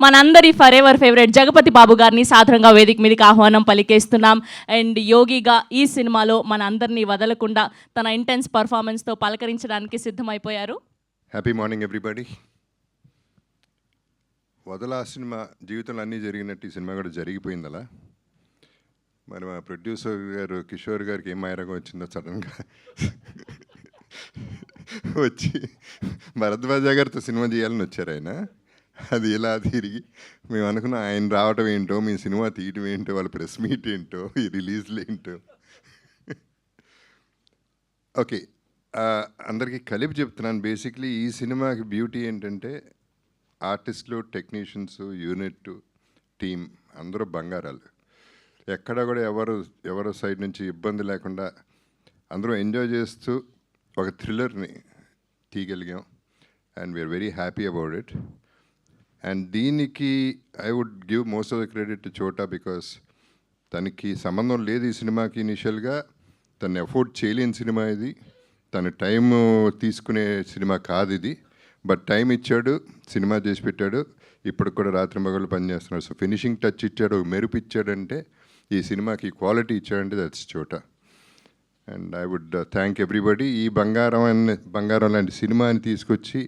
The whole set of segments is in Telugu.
మనందరి ఫర్ ఎవర్ ఫేవరెట్ జగపతి బాబు గారిని సాధారణంగా వేదిక మీదకి ఆహ్వానం పలికేస్తున్నాం. అండ్ యోగిగా ఈ సినిమాలో మన అందరినీ వదలకుండా తన ఇంటెన్స్ పర్ఫార్మెన్స్తో పలకరించడానికి సిద్ధమైపోయారు. Happy morning everybody. వదలా సినిమా జీవితంలో అన్నీ జరిగినట్టు ఈ సినిమా కూడా జరిగిపోయింది. అలా మరి మా ప్రొడ్యూసర్ గారు కిషోర్ గారికి ఏం మాయరగం వచ్చిందో సడన్గా వచ్చి భరద్వాజ గారితో సినిమా చేయాలని వచ్చారు ఆయన. అది ఇలా తిరిగి మేము అనుకున్నాం ఆయన రావటం ఏంటో, మీ సినిమా తీయటం ఏంటో, వాళ్ళ ప్రెస్ మీట్ ఏంటో, ఈ రిలీజ్లు ఏంటో. ఓకే, అందరికీ కలిపి చెప్తున్నాను. బేసిక్లీ ఈ సినిమాకి బ్యూటీ ఏంటంటే ఆర్టిస్టులు, టెక్నీషియన్స్, యూనిట్, టీమ్ అందరూ బంగారాలు. ఎక్కడ కూడా ఎవరు సైడ్ నుంచి ఇబ్బంది లేకుండా అందరూ ఎంజాయ్ చేస్తూ ఒక థ్రిల్లర్ని తీయగలిగాం. And we are very happy about it. And దీనికి I would give most of the credit to Chota, because తనకి సంబంధం లేదు ఈ సినిమాకి. ఇనిషియల్గా తను ఎఫోర్డ్ చేయలేని సినిమా ఇది, తన టైం తీసుకునే సినిమా కాదు ఇది. బట్ టైం ఇచ్చాడు, సినిమా చేసి పెట్టాడు. ఇప్పుడు కూడా రాత్రి మగళ్ళు పనిచేస్తున్నాడు. సో ఫినిషింగ్ టచ్ ఇచ్చాడు, మెరుపు ఇచ్చాడంటే, ఈ సినిమాకి క్వాలిటీ ఇచ్చాడంటే దట్స్ చోటా. And I would thank everybody. ఈ బంగారం లాంటి సినిమాని తీసుకొచ్చి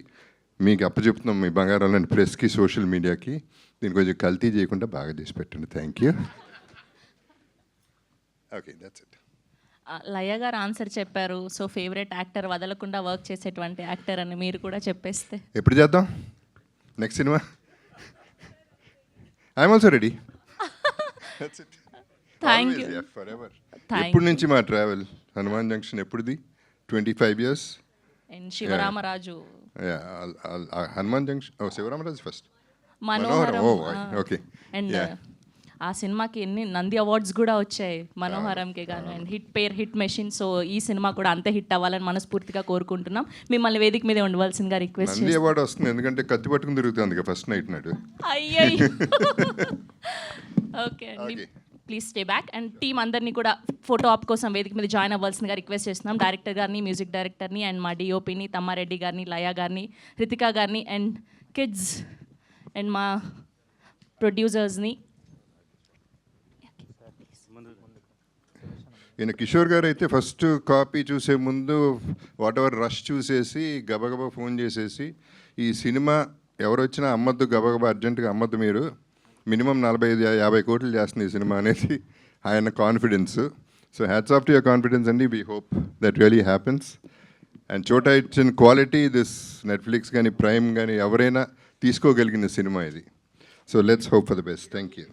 మీకు అప్పచెప్తున్నాం, మీ బంగారం లాంటి ప్రెస్కి, సోషల్ మీడియాకి. దీన్ని కొంచెం కల్తీ చేయకుండా బాగా చేసి పెట్టండి. Thank you. Okay, that's it. Laya గారు ఆన్సర్ చెప్పారు. సో ఫేవరెట్ యాక్టర్, వదలకుండా వర్క్ చేసేటువంటి యాక్టర్ అని మీరు కూడా చెప్పేస్తే. ఎప్పుడు చేద్దాం నెక్స్ట్ సినిమా? I'm also ready. Thank you. ఎప్పటి నుంచి మా ట్రావెల్? హనుమాన్ జంక్షన్ ఎప్పుడుది? 25 years. And Sivaramaraju. Hanuman junction, Sivaramaraju first. Manoharam. Okay. And ఆ సినిమాకి ఎన్ని నంది అవార్డ్స్ కూడా వచ్చాయి మనోహరంకే గాను. And hit machine. సో ఈ సినిమా కూడా అంతే హిట్ అవ్వాలని మనస్ఫూర్తిగా కోరుకుంటున్నాం. మిమ్మల్ని వేదిక మీద ఉండవలసిందిగా రిక్వెస్ట్. నంది అవార్డు వస్తుంది ఎందుకంటే కత్తి పట్టుకుని తిరుగుతుంది ఫస్ట్ నైట్ నాడు. అయ్యయ్యో. ఓకే అండి, please stay back. And team అందరినీ కూడా ఫోటో ఆప్ కోసం వేదిక మీద జాయిన్ అవ్వాల్సిందిగా రిక్వెస్ట్ చేస్తున్నాం. డైరెక్టర్ గారిని, మ్యూజిక్ డైరెక్టర్ని, అండ్ మా డిఓపిని తమ్మారెడ్డి గారిని, లయ గారిని, రితికా గారిని, అండ్ కిడ్స్ అండ్ మా ప్రొడ్యూసర్స్ని. ఈయన కిషోర్ గారు అయితే ఫస్ట్ కాపీ చూసే ముందు వాట్ ఎవర్ రష్ చూసేసి గబగబా ఫోన్ చేసేసి, ఈ సినిమా ఎవరు వచ్చినా అమ్మద్దు, గబగబా అర్జెంటుగా అమ్మద్దు, మీరు మినిమం 45-50 కోట్లు చేస్తుంది ఈ సినిమా అనేది ఆయన confidence. So hats off to your confidence అండి. We hope that really happens. And Chota ఇచ్చిన క్వాలిటీ దిస్ నెట్ఫ్లిక్స్ కానీ, ప్రైమ్ కానీ ఎవరైనా తీసుకోగలిగిన సినిమా ఇది. So let's hope for the best. Thank you.